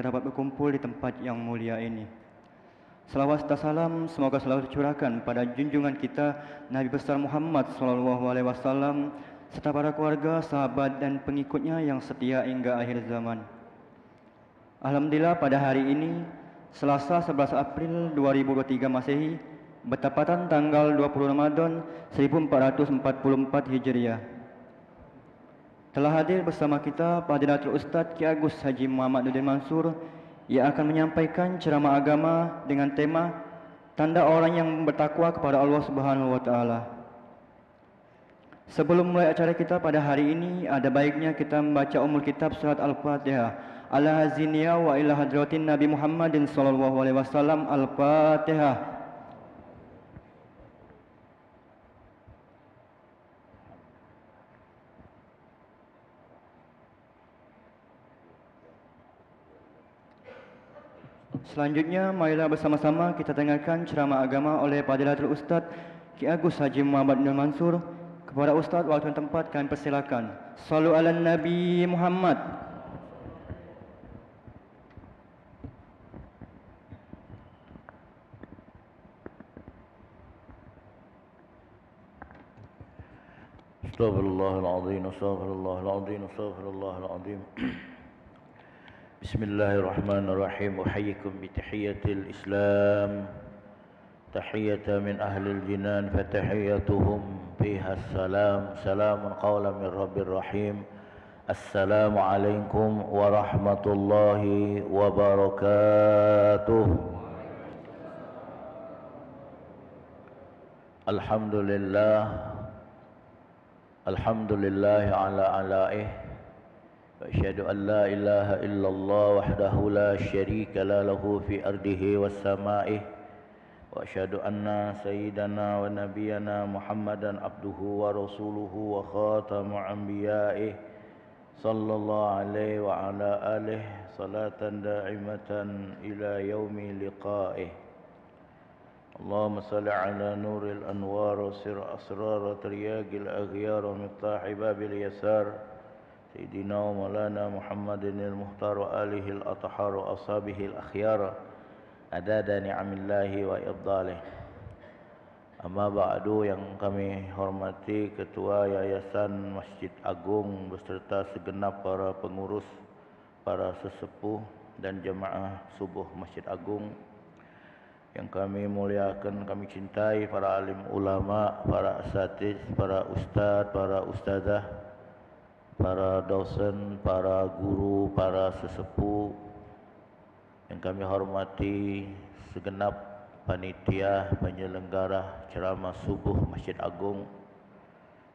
kita dapat berkumpul di tempat yang mulia ini. Salawat serta salam semoga selalu tercurahkan pada junjungan kita Nabi besar Muhammad SAW serta para keluarga, sahabat dan pengikutnya yang setia hingga akhir zaman. Alhamdulillah pada hari ini Selasa 11 April 2023 Masehi bertepatan tanggal 20 Ramadan 1444 Hijriah. Telah hadir bersama kita Fadilatul Ustaz Ki Agus Haji Muhammad Nurdin Mansur yang akan menyampaikan ceramah agama dengan tema tanda orang yang bertakwa kepada Allah Subhanahu wa taala. Sebelum mulai acara kita pada hari ini, ada baiknya kita membaca umul kitab surat Al-Fatihah. Ala haziniya wa ila hadratin Nabi Muhammadin sallallahu alaihi wasallam. Al-Fatihah. Selanjutnya, marilah bersama-sama kita dengarkan ceramah agama oleh Fadilatul Ustaz Ki Agus Haji Muhammad Nurdin Mansur. Kepada Ustaz, waktu dan tempat kami persilakan. Sallu ala Nabi Muhammad. Astaghfirullahaladzim, astaghfirullahaladzim, astaghfirullahaladzim. Bismillahirrahmanirrahim. Uhayyikum bitahiyatil Islam. Tahiyatan min ahlil jinan fatahiyatuhum fiha salam. Salamun qawlan min rabbir rahim. Assalamu alaikum warahmatullahi wabarakatuh. Alhamdulillah. Alhamdulillah ala alaih. Wa asyhadu an la ilaha illallah wahdahu la syarika la lahu fi ardihi was sama'ih. Wa asyhadu anna sayyidana wa nabiyyana Muhammadan abduhu wa rasuluhu wa khatamu anbiya'ih. Sallallahu alaihi wa ala alihi salatan da'imatan ila yaumi liqa'ih. اللهم صل على نور الأنوار وسر أسرار ترياق الأغيار ومفتاح باب اليسار سيدنا ومولانا محمد المختار وآله الأطهار وأصحابه الأخيار عدد نعم الله وإفضاله. Amma ba'du, yang kami hormati Ketua Yayasan Masjid Agung beserta segenap para pengurus, para sesepuh dan jemaah subuh Masjid Agung yang kami muliakan, kami cintai, para alim ulama, para asatiz, para ustaz, para ustazah, para dosen, para guru, para sesepuh yang kami hormati, segenap panitia penyelenggara ceramah subuh Masjid Agung,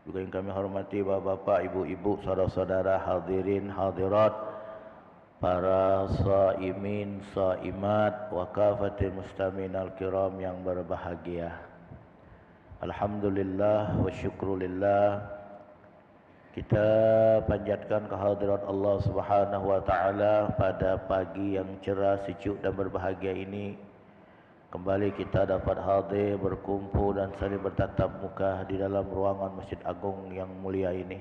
juga yang kami hormati bapak-bapak, ibu-ibu, saudara-saudara, hadirin, hadirat, para saimin, saimat, wa kafatil mustamin al-kiram yang berbahagia. Alhamdulillah wa syukrulillah, kita panjatkan kehadirat Allah Subhanahu wa taala pada pagi yang cerah, sejuk dan berbahagia ini. Kembali kita dapat hadir, berkumpul dan saling bertatap muka di dalam ruangan Masjid Agung yang mulia ini.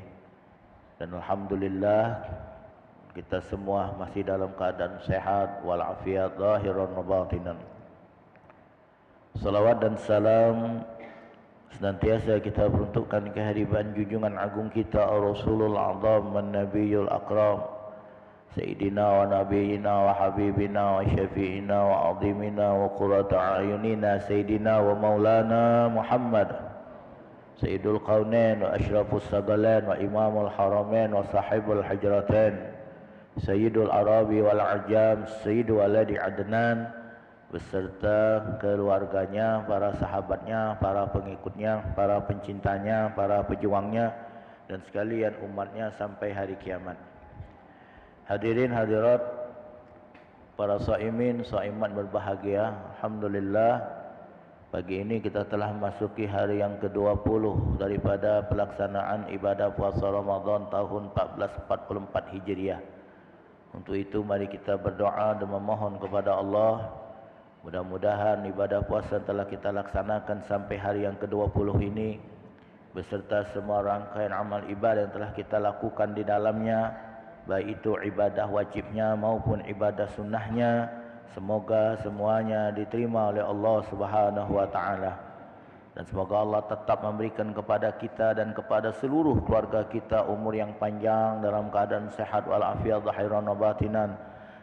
Dan alhamdulillah, kita semua masih dalam keadaan sehat walafiat zahiran wa batinan. Salawat dan salam senantiasa kita peruntukkan kehadiran junjungan agung kita Rasulul Azam An-Nabiyul Akram Sayyidina wa Nabiyina wa Habibina wa Syafi'ina wa Azimina wa Qurrata Ayunina Sayyidina wa Maulana Muhammad Sayyidul Qawnain wa Ashrafus Sagalain wa Imamul Haramain wa Sahibul Hijratain Sayyidul Arabi wal Ajam Sayyidu Waladi Adnan beserta keluarganya, para sahabatnya, para pengikutnya, para pencintanya, para pejuangnya dan sekalian umatnya sampai hari kiamat. Hadirin hadirat, para saimin, saimat berbahagia, alhamdulillah pagi ini kita telah memasuki hari yang ke-20 daripada pelaksanaan ibadah puasa Ramadan tahun 1444 Hijriah. Untuk itu mari kita berdoa dan memohon kepada Allah, mudah-mudahan ibadah puasa telah kita laksanakan sampai hari yang ke-20 ini beserta semua rangkaian amal ibadah yang telah kita lakukan di dalamnya baik itu ibadah wajibnya maupun ibadah sunnahnya, semoga semuanya diterima oleh Allah Subhanahu wa taala. Dan semoga Allah tetap memberikan kepada kita dan kepada seluruh keluarga kita umur yang panjang dalam keadaan sehat walafiat zahiran wa batinan,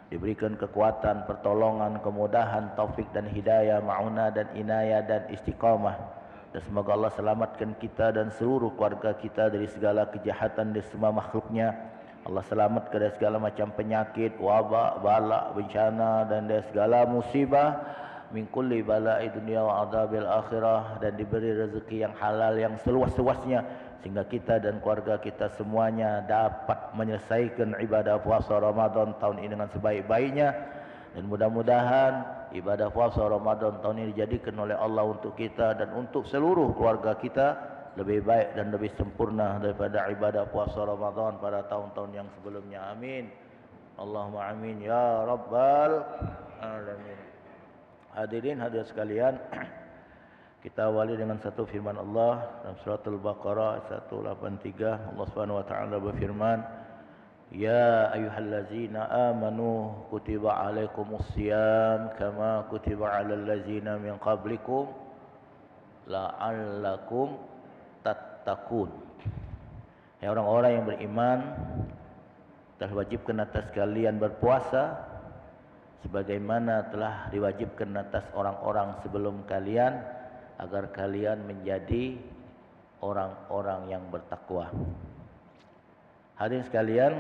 diberikan kekuatan, pertolongan, kemudahan, taufik dan hidayah, ma'unah dan inayah dan istiqamah. Dan semoga Allah selamatkan kita dan seluruh keluarga kita dari segala kejahatan dari semua makhluknya. Allah selamatkan dari segala macam penyakit, wabak, balak, bencana dan dari segala musibah, min kulli bala'i dunia wa adzabil akhirah, dan diberi rezeki yang halal yang seluas-luasnya sehingga kita dan keluarga kita semuanya dapat menyelesaikan ibadah puasa Ramadan tahun ini dengan sebaik-baiknya. Dan mudah-mudahan ibadah puasa Ramadan tahun ini dijadikan oleh Allah untuk kita dan untuk seluruh keluarga kita lebih baik dan lebih sempurna daripada ibadah puasa Ramadan pada tahun-tahun yang sebelumnya. Amin. Allahumma amin ya rabbal alamin. Hadirin hadirat sekalian, kita awali dengan satu firman Allah dalam surah Al-Baqarah 183. Allah Subhanahu wa taala berfirman, "Ya ayyuhallazina amanu kutiba alaikumus shiyam kama kutiba alal ladzina min qablikum la'allakum tattaqun." Ya orang-orang yang beriman, telah wajibkan atas kalian berpuasa sebagaimana telah diwajibkan atas orang-orang sebelum kalian agar kalian menjadi orang-orang yang bertakwa. Hadirin sekalian,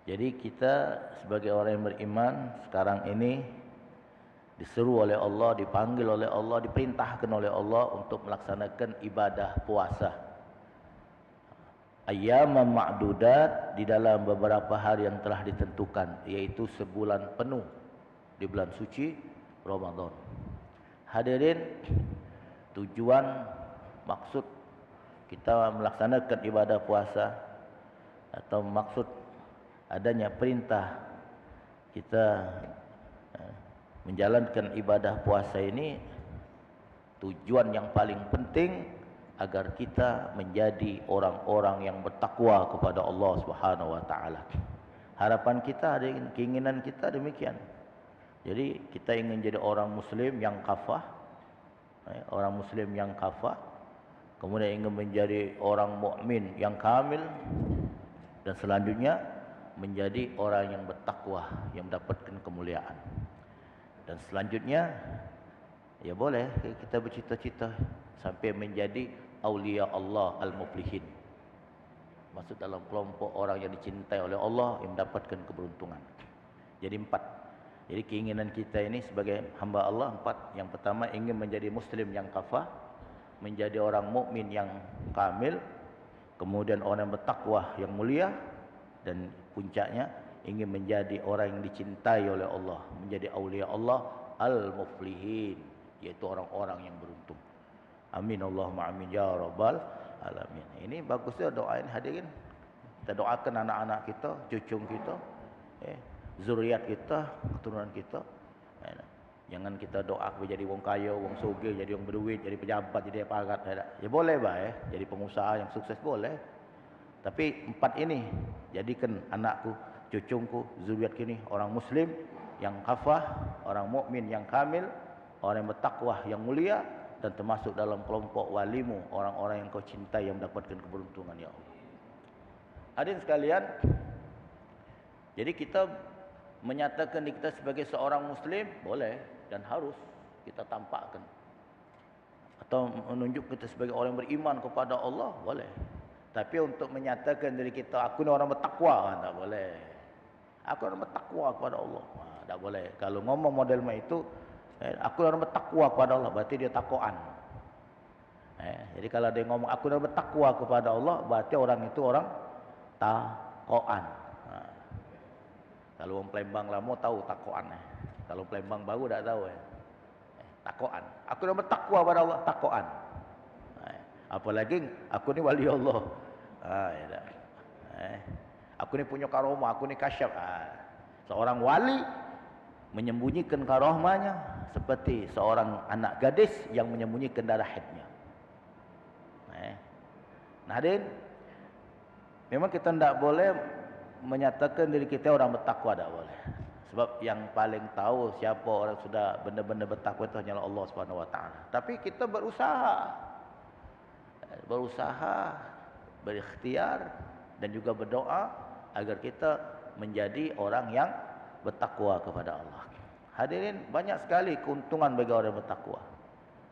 jadi kita sebagai orang yang beriman sekarang ini diseru oleh Allah, dipanggil oleh Allah, diperintahkan oleh Allah untuk melaksanakan ibadah puasa. Ayyaman ma'dudat, di dalam beberapa hari yang telah ditentukan, yaitu sebulan penuh di bulan suci Ramadan. Hadirin, tujuan maksud kita melaksanakan ibadah puasa atau maksud adanya perintah kita menjalankan ibadah puasa ini, tujuan yang paling penting agar kita menjadi orang-orang yang bertakwa kepada Allah Subhanahu wa taala. Harapan kita, keinginan kita demikian. Jadi kita ingin jadi orang muslim yang kafah, orang muslim yang kafah, kemudian ingin menjadi orang mukmin yang kamil, dan selanjutnya menjadi orang yang bertakwa yang mendapatkan kemuliaan. Dan selanjutnya ya boleh kita bercita-cita sampai menjadi aulia Allah al-muflihin, masuk dalam kelompok orang yang dicintai oleh Allah yang mendapatkan keberuntungan. Jadi 4. Jadi keinginan kita ini sebagai hamba Allah 4. Yang pertama, ingin menjadi muslim yang kafah, menjadi orang mukmin yang kamil, kemudian orang yang bertakwa yang mulia, dan puncaknya ingin menjadi orang yang dicintai oleh Allah, menjadi aulia Allah al-muflihin, yaitu orang-orang yang beruntung. Amin Allahumma amin ya rabbal alamin. Ini bagusnya doa ini hadirin. Kita doakan anak-anak kita, cucu kita, zuriat kita, keturunan kita. Jangan kita doa menjadi wong kaya, wong sugih, jadi wong berduit, jadi pejabat, jadi aparat. Ya boleh jadi pengusaha yang sukses boleh. Tapi 4 ini, jadikan anakku, cucuku, zuriat kini orang muslim yang kafah, orang mukmin yang kamil, orang yang bertakwa yang mulia, dan termasuk dalam kelompok walimu, orang-orang yang kau cintai yang mendapatkan keberuntungan ya Allah. Hadirin sekalian, jadi kita menyatakan diri kita sebagai seorang muslim boleh dan harus kita tampakkan, atau menunjuk kita sebagai orang yang beriman kepada Allah boleh. Tapi untuk menyatakan diri kita, aku ni orang bertakwa, tak boleh. Aku orang bertakwa kepada Allah, tak boleh. Kalau ngomong model itu, aku orang bertakwa kepada Allah, berarti dia takwaan. Jadi kalau dia ngomong aku orang bertakwa kepada Allah, berarti orang itu orang takwaan. Kalau orang Palembang lama tahu takwaan. Kalau Palembang baru tak tahu. Takwaan. Aku orang bertakwa kepada Allah, takwaan. Apalagi aku ni wali Allah. Aku ni punya karomah, aku ni kasyaf. Seorang wali menyembunyikan karomahnya seperti seorang anak gadis yang menyembunyikan darah haidnya. Nah, hadirin, memang kita tidak boleh menyatakan diri kita orang bertakwa tak boleh. Sebab yang paling tahu siapa orang sudah benar-benar bertakwa itu hanyalah Allah Subhanahu Wa Taala. Tapi kita berusaha, berikhtiar dan juga berdoa agar kita menjadi orang yang bertakwa kepada Allah. Hadirin, banyak sekali keuntungan bagi orang yang bertakwa.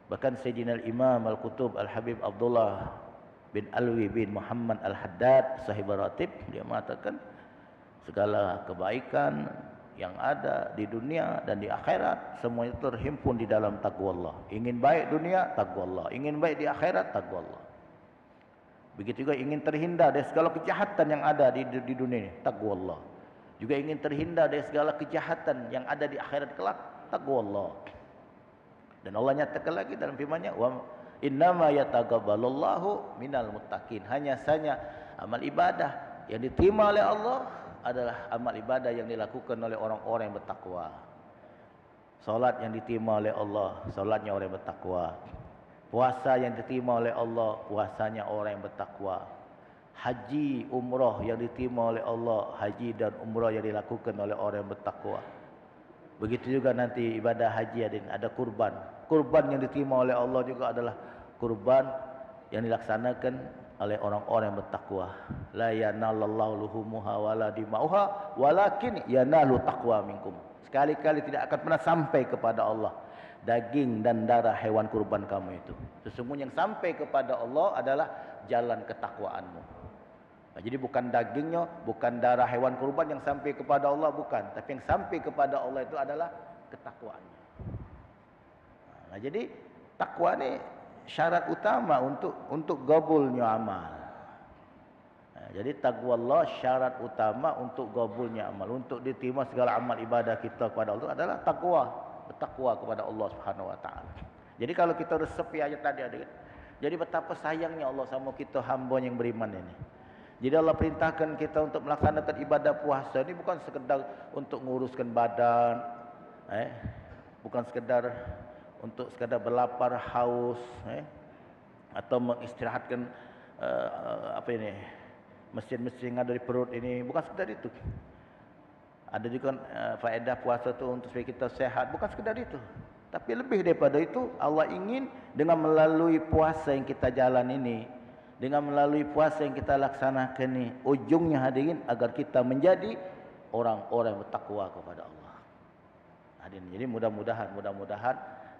Bahkan Sayyidina Imam Al-Qutub Al-Habib Abdullah bin Alwi bin Muhammad Al-Haddad sahib ratib, dia mengatakan segala kebaikan yang ada di dunia dan di akhirat semuanya terhimpun di dalam takwa Allah. Ingin baik dunia, takwa Allah. Ingin baik di akhirat, takwa Allah. Begitu juga ingin terhindar dari segala kejahatan yang ada di dunia ini, takwa Allah. Juga ingin terhindar dari segala kejahatan yang ada di akhirat kelak, takwa Allah. Dan Allah nyatakan lagi dalam firman-Nya, wa innama yataqabbalullahu minal muttaqin. Hanya saja amal ibadah yang diterima oleh Allah adalah amal ibadah yang dilakukan oleh orang-orang yang bertakwa. Salat yang diterima oleh Allah, salatnya orang yang bertakwa. Puasa yang diterima oleh Allah, puasanya orang yang bertakwa. Haji, umrah yang diterima oleh Allah, haji dan umrah yang dilakukan oleh orang yang bertakwa. Begitu juga nanti ibadah haji ada kurban. Kurban yang diterima oleh Allah juga adalah kurban yang dilaksanakan oleh orang-orang yang bertakwa. La yanalallahu luhumuha wala dimauha walakin yanalu taqwa minkum. Sekali-kali tidak akan pernah sampai kepada Allah daging dan darah hewan kurban kamu itu. Sesungguhnya yang sampai kepada Allah adalah jalan ketakwaanmu. Nah, jadi bukan dagingnya, bukan darah hewan kurban yang sampai kepada Allah, bukan. Tapi yang sampai kepada Allah itu adalah ketakwaannya. Nah, jadi takwa ni syarat utama untuk gabulnya amal. Nah, jadi takwa Allah syarat utama untuk gabulnya amal, untuk diterima segala amal ibadah kita kepada Allah adalah takwa, bertakwa kepada Allah Subhanahu Wa Taala. Jadi kalau kita resepi ayat tadi ada, jadi betapa sayangnya Allah sama kita hamba yang beriman ini. Jadi Allah perintahkan kita untuk melaksanakan ibadah puasa ini bukan sekedar untuk menguruskan badan, bukan sekedar untuk sekadar berlapar haus, atau mengistirahatkan mesin-mesin yang ada di perut ini, bukan sekedar itu. Ada juga faedah puasa itu untuk supaya kita sehat, bukan sekedar itu. Tapi lebih daripada itu, Allah ingin dengan melalui puasa yang kita jalan ini, dengan melalui puasa yang kita laksanakan ini, ujungnya hadirin agar kita menjadi orang-orang yang bertakwa kepada Allah. Hadirin, jadi mudah-mudahan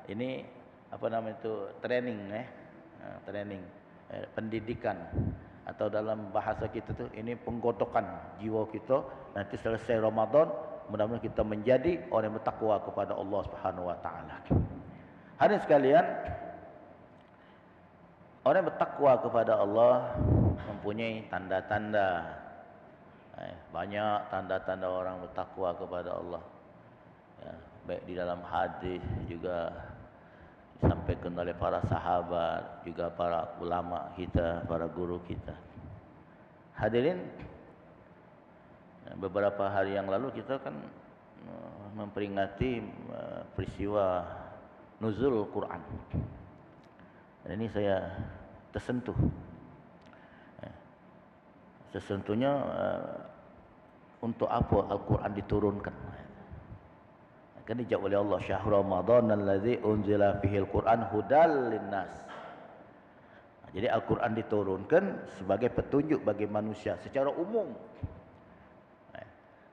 ini training, pendidikan, atau dalam bahasa kita tu ini penggodokan jiwa kita. Nanti selesai Ramadan, mudah-mudahan kita menjadi orang yang bertakwa kepada Allah Subhanahu Wa Taala. Hadirin sekalian, orang yang bertakwa kepada Allah mempunyai tanda-tanda. Banyak tanda-tanda orang bertakwa kepada Allah. Ya, baik di dalam hadis juga disampaikan oleh para sahabat, juga para ulama kita, para guru kita. Hadirin, beberapa hari yang lalu kita kan memperingati peristiwa nuzul Quran. Dan ini saya tersentuh. Sesungguhnya untuk apa Al-Quran diturunkan? Kan dijawab oleh Allah, syahrul Ramadan allazi unzila fihil Quran hudal linnas. Jadi Al-Quran diturunkan sebagai petunjuk bagi manusia secara umum.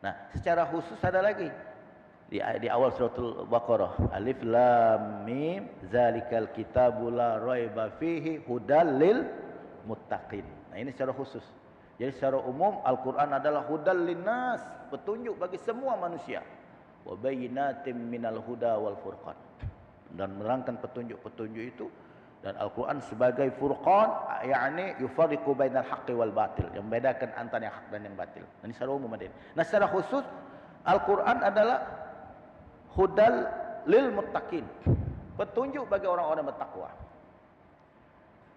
Nah, secara khusus ada lagi di awal suratul Baqarah, alif lam mim zalikal kitabul la raiba fihi hudal lil muttaqin. Nah, ini secara khusus. Jadi secara umum Al-Quran adalah hudal linnas, petunjuk bagi semua manusia. Wa bayyinatin minal huda wal furqan, dan menerangkan petunjuk-petunjuk itu. Dan Al-Quran sebagai furqan, yakni yufarriqu bainal haqqi wal batil, yang membedakan antara yang hak dan yang batil. Ini secara umum ada. Nah, secara khusus Al-Quran adalah hudal lil muttaqin, petunjuk bagi orang-orang bertakwa.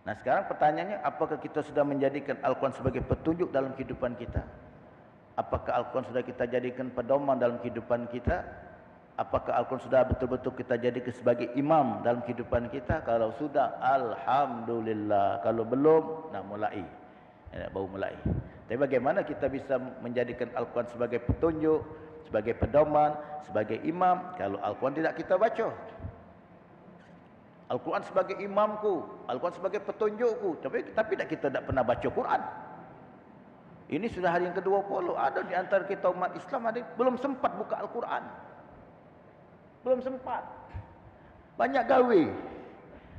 Nah, sekarang pertanyaannya, apakah kita sudah menjadikan Al-Quran sebagai petunjuk dalam kehidupan kita? Apakah Al-Quran sudah kita jadikan pedoman dalam kehidupan kita? Apakah Al-Quran sudah betul-betul kita jadikan sebagai imam dalam kehidupan kita? Kalau sudah, alhamdulillah. Kalau belum, nak mulai. baru mulai. Tapi bagaimana kita bisa menjadikan Al-Quran sebagai petunjuk, sebagai pedoman, sebagai imam kalau Al-Quran tidak kita baca? Al-Quran sebagai imamku, Al-Quran sebagai petunjukku, tapi kita tidak pernah baca Quran. Ini sudah hari yang ke-20, ada di antara kita umat Islam ada belum sempat buka Al-Quran. Belum sempat. Banyak gawe.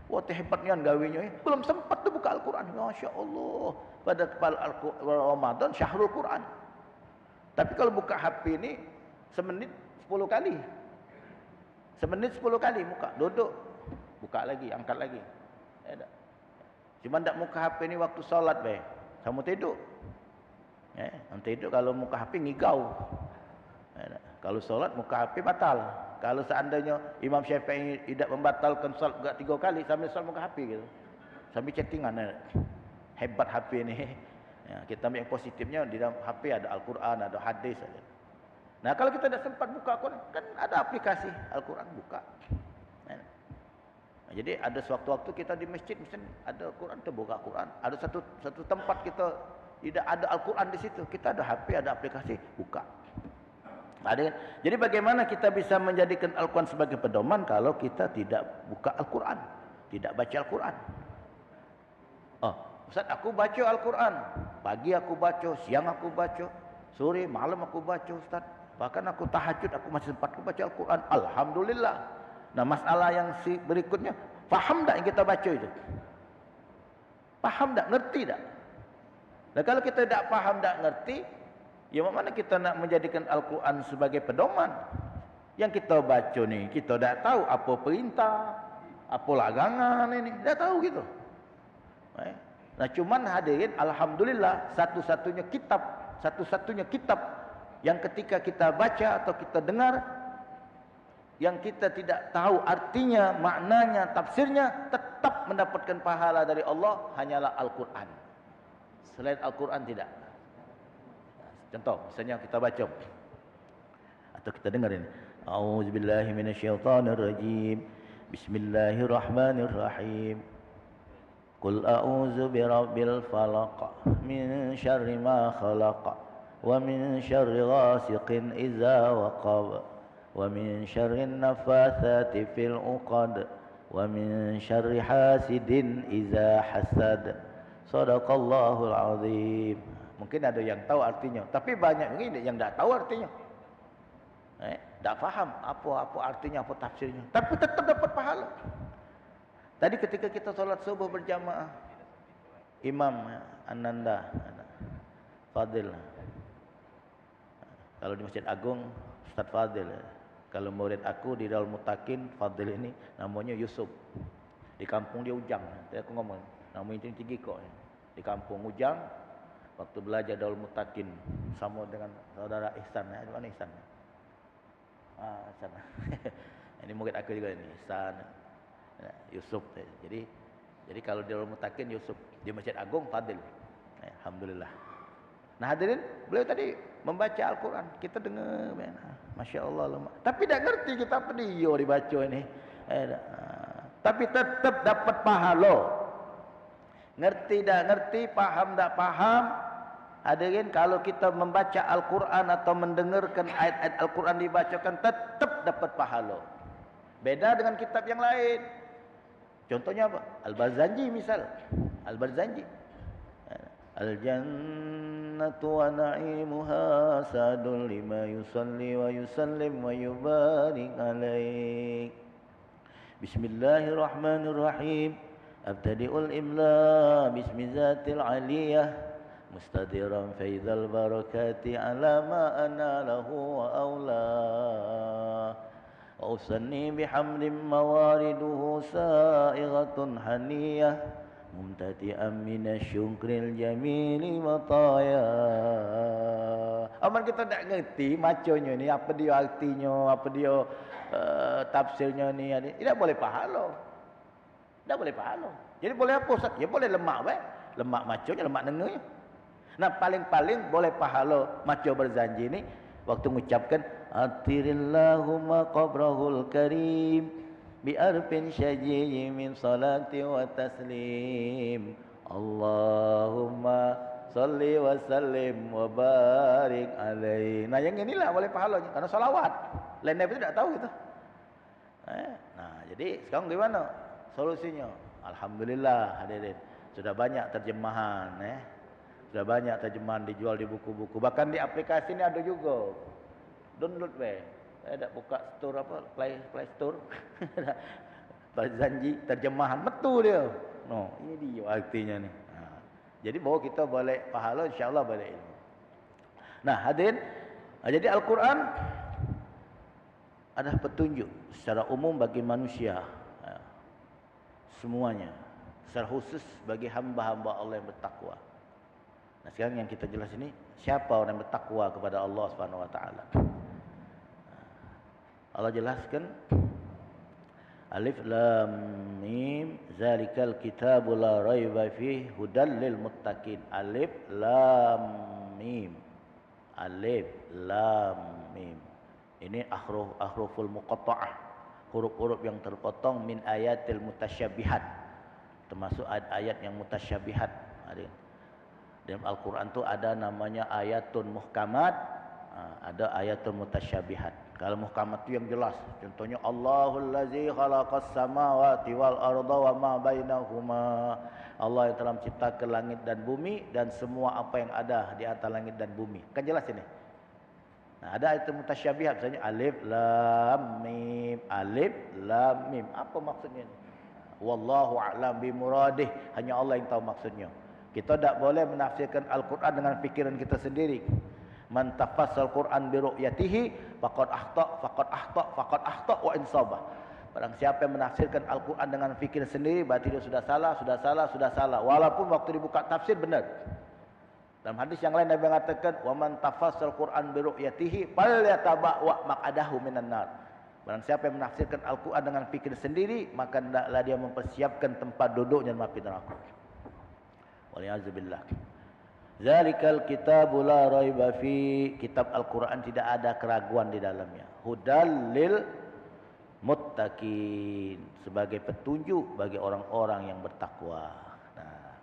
Wah, hebatnya gawenya. Belum sempat tu buka Al-Quran. Masya Allah. Pada kepala Ramadan, Syahrul Quran. Tapi kalau buka HP ni, semenit 10 kali. Semenit 10 kali buka. Duduk. Buka lagi, angkat lagi. Cuma tak muka HP ni waktu solat. Kamu tidur. Nanti itu kalau muka HP ngigau. Kalau solat muka HP batal. Kalau seandainya Imam Syafi'i tidak membatalkan solat juga 3 kali sambil solat muka HP gitu. Sambil chattingan. Hebat HP ni. Kita ambil yang positifnya di dalam HP ada Al-Quran, ada hadis. Nah, kalau kita tidak sempat buka Al-Quran, kan ada aplikasi Al-Quran buka. Jadi ada sewaktu-waktu kita di masjid mesti ada Al-Quran, kita buka Al-Quran. Ada satu tempat kita tidak ada Al-Quran di situ. Kita ada HP, ada aplikasi, buka. Jadi bagaimana kita bisa menjadikan Al-Quran sebagai pedoman kalau kita tidak buka Al-Quran, tidak baca Al-Quran? Oh, Ustaz, aku baca Al-Quran. Pagi aku baca, siang aku baca, sore, malam aku baca, Ustaz. Bahkan aku tahajud, aku masih sempat baca Al-Quran. Alhamdulillah. Nah, masalah yang berikutnya, faham tak yang kita baca itu? Faham tak? Ngerti tak? Nah, kalau kita tidak faham, tak ngerti, ya mana kita nak menjadikan Al-Quran sebagai pedoman? Yang kita baca ni, kita tak tahu apa perintah, apa larangan ini, tak tahu gitu. Nah, cuman hadirin, alhamdulillah, satu-satunya kitab yang ketika kita baca atau kita dengar, yang kita tidak tahu artinya, maknanya, tafsirnya, tetap mendapatkan pahala dari Allah, hanyalah Al-Quran. Selain Al-Quran tidak. Contoh, misalnya kita baca atau kita dengar ini. A'udzubillahi minasyaitonirrajim. Bismillahirrahmanirrahim. Qul a'udzu birabbil falaq min syarri ma khalaq wa min syarri ghasiqin idza waqab wa min syarri naffatsati fil 'uqad wa min syarri hasidin idza hasad. Shadaqallahul azim. Mungkin ada yang tahu artinya, tapi banyak mungkin yang tak tahu artinya. Tak faham apa artinya, apa tafsirnya, tapi tetap dapat pahala. Tadi ketika kita solat subuh berjamaah, Imam Ananda Fadil. Kalau di Masjid Agung Ustaz Fadil. Kalau murid aku di Darul Mutakin, Fadil ini namanya Yusuf. Di kampung dia Ujang. Tadi aku ngomong, namanya tinggi kok. Di kampung Ujang, waktu belajar Darul Mutakin sama dengan saudara Ihsan. Di mana Ihsan? Ihsan. Ini murid aku juga ini, Ihsan. Yusuf. Jadi kalau di Darul Mutakin Yusuf, di Masjid Agung Fadil. Alhamdulillah. Nah, hadirin, beliau tadi membaca Al-Quran, kita dengar, Masya Allah, tapi tak ngerti kita apa dia dibaca ini. Tapi tetap dapat pahala. Ngerti tak ngerti, paham tak paham, hadirin, kalau kita membaca Al-Quran atau mendengarkan ayat-ayat Al-Quran dibacakan, tetap dapat pahala. Beda dengan kitab yang lain. Contohnya apa? Al-Barzanji misal. Al-Barzanji. Al-jannatu wa na'imuha sadun lima yusalli wa yusallim wa yubarik alaik. Bismillahirrahmanirrahim. Abtadi'ul imla bismi zatil aliyah mustadiran faidal barakati ala ma analah wa awlah. وأصني بحمد موارده سائغة حنية ممتدئا من الشكر الجميل مطايا. Aman kita tak ngerti macamnya ni, apa dia artinya, apa dia tafsirnya ni, tidak boleh pahala. Tak boleh pahala. Jadi boleh apa Ustaz? Ya boleh lemak lemak macamnya, lemak dengarnya. Nah, paling-paling boleh pahala macam Barzanji ni waktu mengucapkan Atirillahumma qabrahul karim bi'arfin syajiyyi min salati wa taslim. Allahumma Salli wa sallim wa barik alaihi. Nah, yang inilah boleh pahalanya karena salawat. Lainnya itu tidak tahu gitu. Nah, jadi sekarang gimana solusinya? Alhamdulillah hadirin, sudah banyak terjemahan, sudah banyak terjemahan dijual di buku-buku. Bahkan di aplikasi ini ada juga. Download saya dah buka store apa, Play Store. Janji terjemahan betul dia. No, ini dia artinya nih. Jadi bahawa kita boleh pahala, insya-Allah boleh ilmu. Nah, hadirin, jadi Al-Quran adalah petunjuk secara umum bagi manusia, semuanya. Secara khusus bagi hamba-hamba Allah yang bertakwa. Nah, sekarang yang kita jelas ini, siapa orang yang bertakwa kepada Allah Subhanahu Wa Taala? Allah jelaskan, Alif Lam Mim, zalikal kitabu la raiba fihi hudal lil muttaqin. Alif Lam Mim. Alif Lam Mim. Ini ahruful muqatta'ah, huruf-huruf yang terpotong min ayatil mutasyabihat. Termasuk ayat yang mutasyabihat. Dalam Al-Quran tu ada namanya ayatun muhkamat, ada ayatun mutasyabihat. Kalau muhkamat itu yang jelas, contohnya Allahul ladzi khalaqas samawati wal arda wa ma bainahuma. Allah yang telah menciptakan langit dan bumi dan semua apa yang ada di atas langit dan bumi. Kan jelas ini. Nah, ada ayat mutasyabihat, misalnya alif lam mim, alif lam mim. Apa maksudnya ini? Wallahu a'lam bi muradih, hanya Allah yang tahu maksudnya. Kita tidak boleh menafsirkan Al-Quran dengan fikiran kita sendiri. Man tafassal Quran bi ru'yatihi faqad akhta wa insabah. Barang siapa yang menafsirkan Al-Quran dengan fikir sendiri, berarti dia sudah salah. Walaupun waktu dibuka tafsir benar. Dalam hadis yang lain Nabi mengatakan, "Wa man tafassal Quran bi ru'yatihi falyatabawwa maq'adahu minan nar." Barang siapa yang menafsirkan Al-Quran dengan fikir sendiri, maka hendaklah dia mempersiapkan tempat duduknya di api neraka. Waliyahzubillah. Zalikal kitabu la raiba fi. Kitab Al-Quran tidak ada keraguan di dalamnya. Hudal lil muttaqin, sebagai petunjuk bagi orang-orang yang bertakwa. Nah,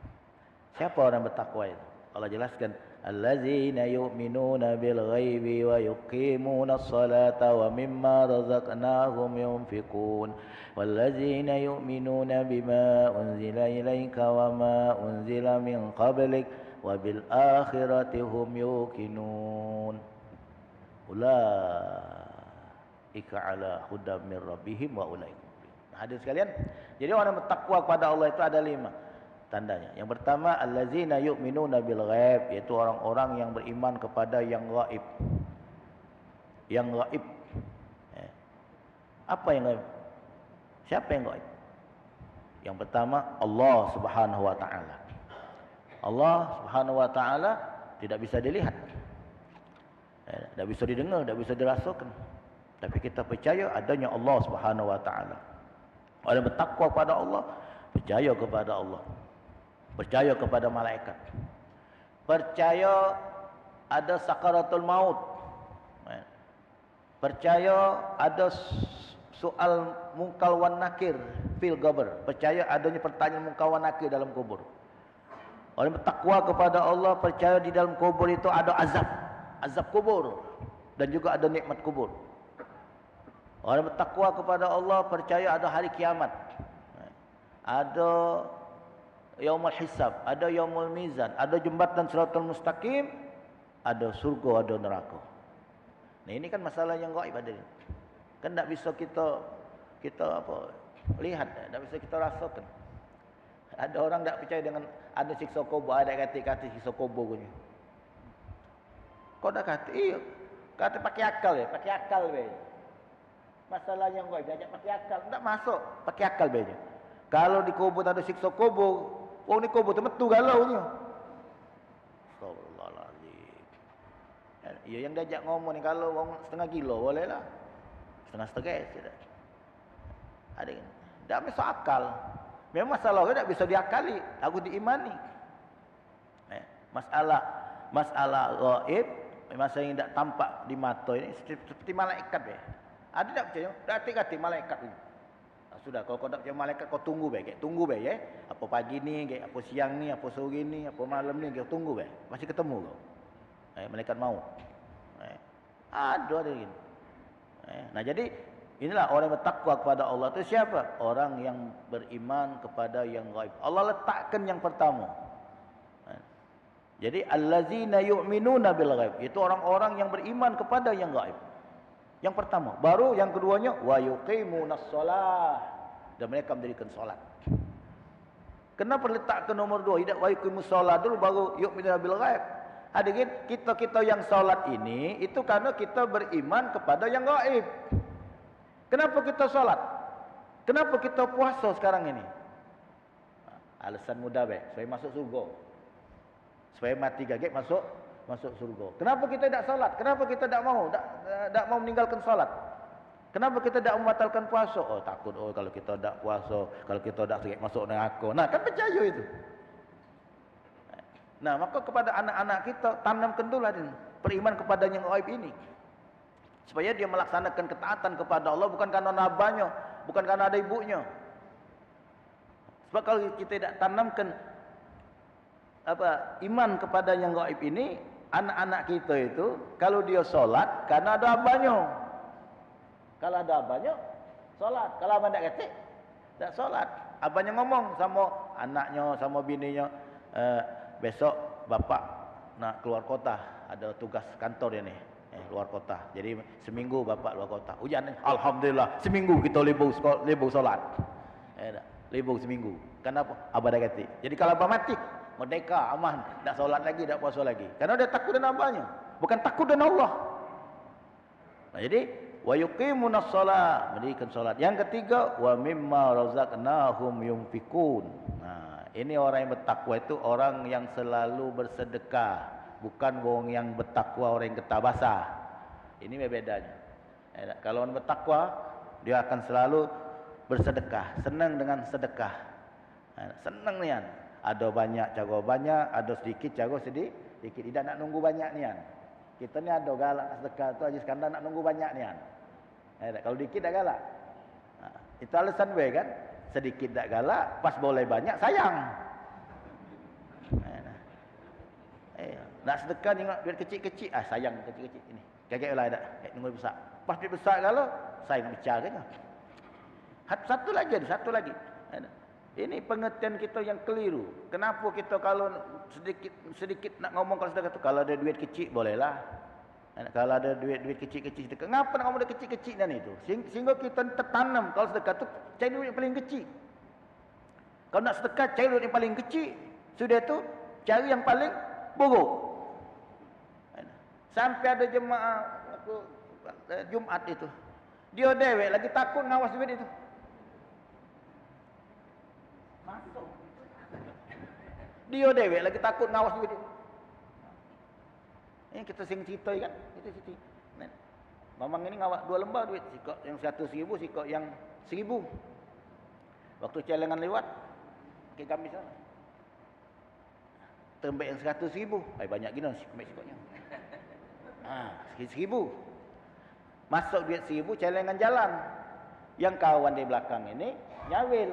siapa orang bertakwa itu? Allah jelaskan, allazina yu'minuna bil ghaibi wa yuqimuna as-salata wa mimma razaqnahum yunfiqun wallazina yu'minuna bima unzila ilaika wa ma unzila min qablik wa bil akhirati hum yuqinun ulaika ala hudam min rabbihim wa ulaika. Hadirin sekalian, jadi orang bertakwa kepada Allah itu ada 5 tandanya. Yang pertama, allazina yu'minuna bil ghaib, yaitu orang-orang yang beriman kepada yang gaib. Yang gaib. Apa yang gaib? Siapa yang gaib? Yang pertama, Allah Subhanahu wa taala. Allah Subhanahu wa taala tidak bisa dilihat. Tidak bisa didengar, tidak bisa dirasakan. Tapi kita percaya adanya Allah Subhanahu wa taala. Orang bertakwa kepada Allah, percaya kepada Allah. Percaya kepada malaikat. Percaya ada sakaratul maut. Percaya ada soal munkar wan nakir fil qabr. Percaya adanya pertanyaan munkar wan nakir dalam kubur. Orang bertakwa kepada Allah percaya di dalam kubur itu ada azab kubur, dan juga ada nikmat kubur. Orang bertakwa kepada Allah percaya ada hari kiamat. Ada yaumul hisab, ada yaumul mizan, ada jembatan siratal mustaqim, ada surga, ada neraka. Nah, ini kan masalah yang gaib ada. Kan tak bisa kita lihat, tak bisa kita rasakan. Ada orang tak percaya dengan ada siksa kubur, ada kata siksa kubur punya. Kau dah kata, iya, kata pakai akal ya, pakai akal be. Masalah yang gaib diajak pakai akal, tak masuk, pakai akal be. Kalau di kubur ada siksa kubur, ni kubur tu metu galaunya. Astagfirullahaladzim. Ya, yang diajak ngomong ni kalau orang setengah kilo boleh lah. Setengah-setengah. Ada kan? Tak masuk akal. Memang masalah tak bisa diakali, aku diimani. Masalah gaib, masalah yang tak tampak di mata ini seperti malaikat ya. Ada tak percaya? Tak hati-hati malaikat ini. Sudah, kalau kau tak percaya malaikat, kau tunggu baik. Tunggu baik ya. Apa pagi ni, apa siang ni, apa sore ni, apa malam ni, kau tunggu baik. Pasti ketemu kau. Malaikat maut. Ada gini. Nah jadi inilah orang yang bertakwa kepada Allah itu siapa? Orang yang beriman kepada yang gaib. Allah letakkan yang pertama. Jadi allazina yu'minuna bil ghaib, itu orang-orang yang beriman kepada yang gaib. Yang pertama, baru yang keduanya wa yuqimunas shalah, dan mereka mendirikan solat. Kenapa letakkan nomor 2? Tidak wa yuqimus shalah dulu baru yu'minuna bil ghaib. Hadirin, kita yang solat ini itu karena kita beriman kepada yang gaib. Kenapa kita solat? Kenapa kita puasa sekarang ini? Alasan mudah baik, supaya masuk surga. Supaya mati gaget masuk surga. Kenapa kita tidak salat? Kenapa kita tidak mau meninggalkan salat? Kenapa kita tidak membatalkan puasa? Oh takut, kalau kita tidak puasa, kalau kita tidak sakit masuk neraka. Nah, kan percaya itu. Nah, maka kepada anak-anak kita tanamkan dulu beriman kepada yang gaib ini. Supaya dia melaksanakan ketaatan kepada Allah bukan karena nabanya, bukan karena ada ibunya. Sebab kalau kita tidak tanamkan iman kepada yang gaib ini, anak-anak kita itu kalau dia solat karena ada abahnya. Kalau ada abahnya solat, kalau abah tidak kecil tak solat. Abahnya ngomong sama anaknya, sama bininya, besok bapak nak keluar kota, ada tugas kantor dia ni, luar kota. Jadi seminggu bapak luar kota. Hujan, alhamdulillah seminggu kita libur solat. Libur seminggu. Kenapa? Abah dah kata. Jadi kalau abah mati, merdeka, aman, tak solat lagi, tak puasa lagi. Karena dia takut dengan abahnya, bukan takut dengan Allah. Nah, jadi wa yuqimunas shalah, mendirikan solat. Yang ketiga, wa mimma razaqnahum yunfikun. Nah, ini orang yang bertakwa itu orang yang selalu bersedekah, bukan orang yang bertakwa orang yang getah basah. Ini bedanya. Kalau orang bertakwa, dia akan selalu bersedekah, senang dengan sedekah. Senang nian. Ada banyak cara banyak, ada sedikit cara sedikit. Tidak nak nunggu banyak nian. Kita ni ada galak sedekah tu Haji Skandar nak nunggu banyak nian. Kalau dikit dah galak. Itu alasan we kan? Sedikit tak galak, pas boleh banyak sayang. Nak sedekah tengok duit kecil-kecil, sayang kecil-kecil ini. Kagak lah dak, nunggu besar. Pas duit besar kalau sayang bicara kan. Satu lagi. Ini pengertian kita yang keliru. Kenapa kita kalau sedikit nak ngomong kalau sedekah tu, kalau ada duit kecil bolehlah. Kalau ada duit kecil-kecil sedekah. Ngapa nak ngomong duit kecil-kecil dan itu? Sehingga kita tertanam kalau sedekah tu cari duit yang paling kecil. Kalau nak sedekah cari duit yang paling kecil. Sudah tu cari yang paling buruk. Sampai ada jemaah Jumat itu. Dia dewek lagi takut ngawas duit itu. Masuk. Dia dewek lagi takut ngawas duit itu. Ini kita sing cerita kan? Kita cerita. Mamang ini ngawak 2 lembar duit, sikok yang 100,000, sikok yang 1,000. Waktu celengan lewat, ke kami sana. Tembak yang 100,000, banyak gini sikoknya. 1,000. Masuk duit 1,000, celengan jalan. Yang kawan di belakang ini nyawil,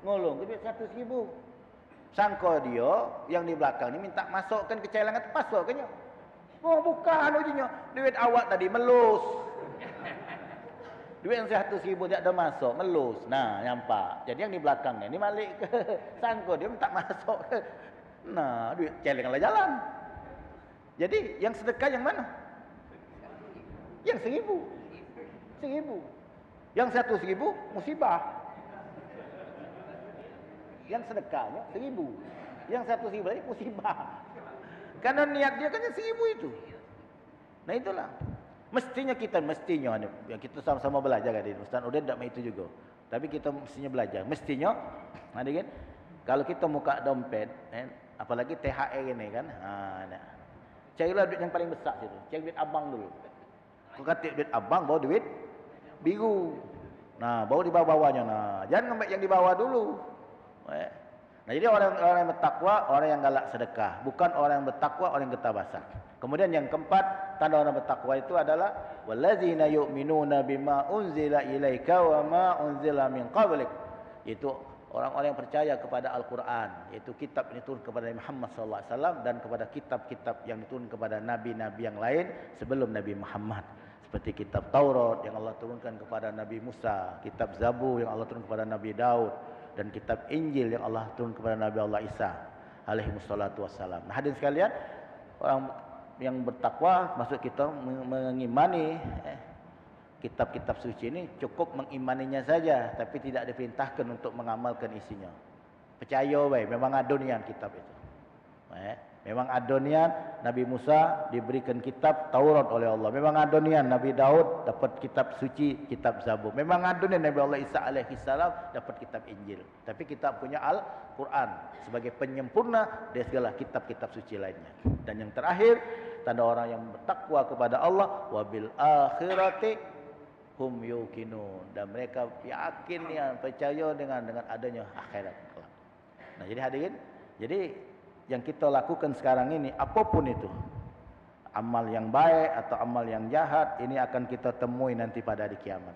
ngolong duit 100,000. Sangka dia yang di belakang ni minta masukkan ke celengan tu, masukkannya. Oh bukan ujinya, duit awak tadi melus. Duit yang 100,000 tak ada masuk, melus. Nah, nampak. Jadi yang di belakang ni balik ke sangka dia minta masuk ke. Nah, duit celengan lah jalan. Jadi yang sedekah yang mana? Yang 1,000. 1,000. Yang 100,000 musibah. Yang sedekahnya 1,000. Yang 100,000 tadi musibah. Karena niat dia kan yang 1,000 itu. Nah itulah. Mestinya yang kita sama-sama belajar kan. Ustaz Udin tak main itu juga. Tapi kita mestinya belajar. Mestinya, kan, kalau kita muka dompet, apalagi THR ini kan. Carilah duit yang paling besar situ. Cari duit abang dulu. Kau kata duit abang, bawa duit biru. Nah, bawa di bawah-bawahnya. Nah, jangan ngambil yang di bawah dulu. Nah, jadi orang yang bertakwa, orang yang galak sedekah, bukan orang yang bertakwa orang yang getah basah. Kemudian yang keempat, tanda orang bertakwa itu adalah wallazina yu'minuna bima unzila ilaika wa ma unzila min qablik. Itu orang-orang yang percaya kepada Al-Qur'an, yaitu kitab yang diturunkan kepada Nabi Muhammad sallallahu alaihi wasallam dan kepada kitab-kitab yang diturunkan kepada nabi-nabi yang lain sebelum Nabi Muhammad. Seperti kitab Taurat yang Allah turunkan kepada Nabi Musa, kitab Zabur yang Allah turunkan kepada Nabi Daud, dan kitab Injil yang Allah turun kepada Nabi Allah Isa alaihi wassalatu wassalam. Nah, hadirin sekalian, orang yang bertakwa maksud kita mengimani kitab-kitab suci ini cukup mengimaninya saja, tapi tidak diperintahkan untuk mengamalkan isinya. Percaya baik, memang adonian kitab itu. Memang adonian Nabi Musa diberikan kitab Taurat oleh Allah. Memang adonian Nabi Daud dapat kitab suci, kitab Zabur. Memang adonian Nabi Allah Isa alaihi salam dapat kitab Injil. Tapi kita punya Al-Quran sebagai penyempurna dari segala kitab-kitab suci lainnya. Dan yang terakhir, tanda orang yang bertakwa kepada Allah, wabil akhirati hum yuqinun, dan mereka yakin ya, percaya dengan adanya akhirat. Nah, jadi hadirin, jadi yang kita lakukan sekarang ini, apapun itu, amal yang baik atau amal yang jahat, ini akan kita temui nanti pada hari kiamat.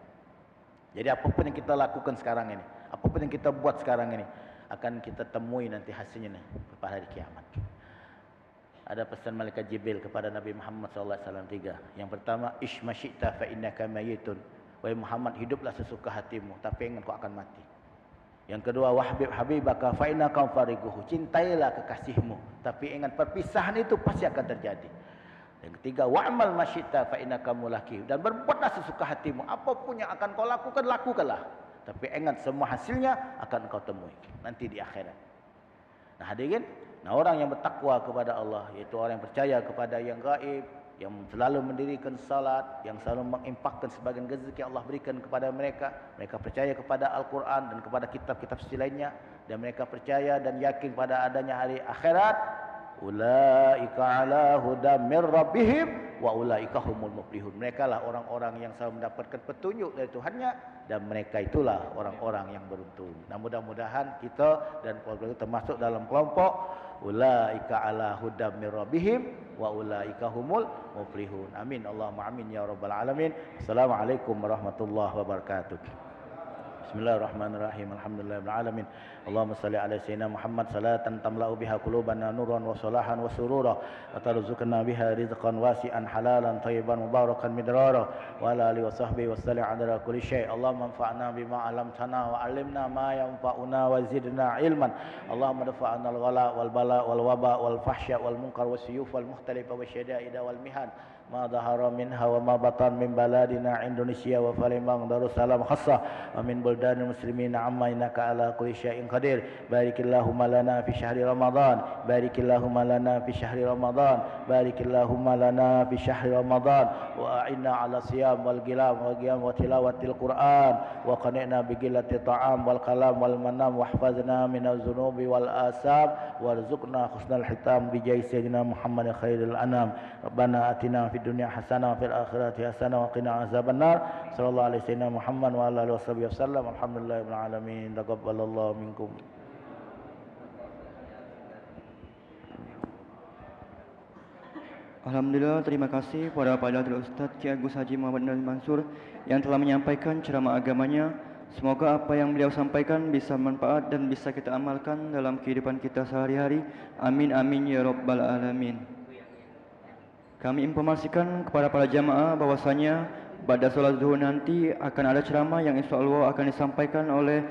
Jadi apapun yang kita lakukan sekarang ini, apapun yang kita buat sekarang ini, akan kita temui nanti hasilnya pada hari kiamat. Ada pesan malaikat Jibril kepada Nabi Muhammad SAW 3. Yang pertama, ish masyita fa innaka mayitun. Wahai Muhammad, hiduplah sesuka hatimu, tapi ingat kau akan mati. Yang kedua, wahbib habibaka fa innaka fariguhu. Cintailah kekasihmu, tapi ingat perpisahan itu pasti akan terjadi. Yang ketiga, wa'mal masyita fa innaka mulaki. Dan berbuatlah sesuka hatimu, apapun yang akan kau lakukan, lakukanlah. Tapi ingat semua hasilnya akan kau temui nanti di akhirat. Nah, hadirin, orang yang bertakwa kepada Allah, yaitu orang yang percaya kepada yang gaib, yang selalu mendirikan salat, yang selalu menginfakkan sebagian rezeki Allah berikan kepada mereka. Mereka percaya kepada Al-Quran dan kepada kitab-kitab suci lainnya, dan mereka percaya dan yakin pada adanya hari akhirat. Ulaika ala hudam mir rabbihim wa ulaika humul muflihun. Mereka lah orang-orang yang selalu mendapatkan petunjuk dari Tuhannya, dan mereka itulah orang-orang yang beruntung. Nah, mudah-mudahan kita dan keluarga kita termasuk dalam kelompok ulaika ala hudam mir rabbihim wa ulaika humul muflihun. Amin, Allahumma amin ya rabbal alamin. Assalamualaikum warahmatullahi wabarakatuh. Bismillahirrahmanirrahim. Alhamdulillahirabbil alamin. Allahumma salli ala sayyidina Muhammad salatan tamla'u biha qulubana nuran wa salahan wa surura wa tarzuqna biha rizqan wasi'an halalan thayyiban mubarakan midrara wa ala alihi wa sahbihi wa sallim ala kulli syai'. Allahumma anfa'na bima 'allamtana wa 'allimna ma yanfa'una wa zidna ilman. Allahumma dafa'na al-ghala wal bala wal waba wal fahsya wal munkar was suyuf wal mukhtalifa wasyada'ida wal mihan ma dhahara minha wa ma batan min baladina Indonesia wa Palembang Darussalam khassah wa min buldanil muslimin amma innaka ala kulli syai'in qadir. Barikillahumma lana fi syahri Ramadan, barikillahumma lana fi syahri Ramadan, barikillahumma lana fi syahri Ramadan, wa a'inna ala siyam wal qilam wa qiyam wa tilawatil Qur'an, wa qani'na bi qillati ta'am wal kalam wal manam, wahfazna minaz zunubi wal asam, warzuqna husnal hitam bi jahi sayyidina Muhammad khairil anam. Rabbana atina fid dunya hasanah wa fil akhirati hasanah wa qina azabannar. Sallallahu alaihi sayyidina Muhammad wa ala alihi wasallam. Alhamdulillahirabbil alamin. Taqabbalallahu minkum. Alhamdulillah, terima kasih kepada Pak Datuk Ustaz Ki Agus Haji Muhammad Nazim Mansur yang telah menyampaikan ceramah agamanya. Semoga apa yang beliau sampaikan bisa bermanfaat dan bisa kita amalkan dalam kehidupan kita sehari-hari. Amin amin ya rabbal alamin. Kami informasikan kepada para jamaah bahwasanya pada solat zuhur nanti akan ada ceramah yang insya Allah akan disampaikan oleh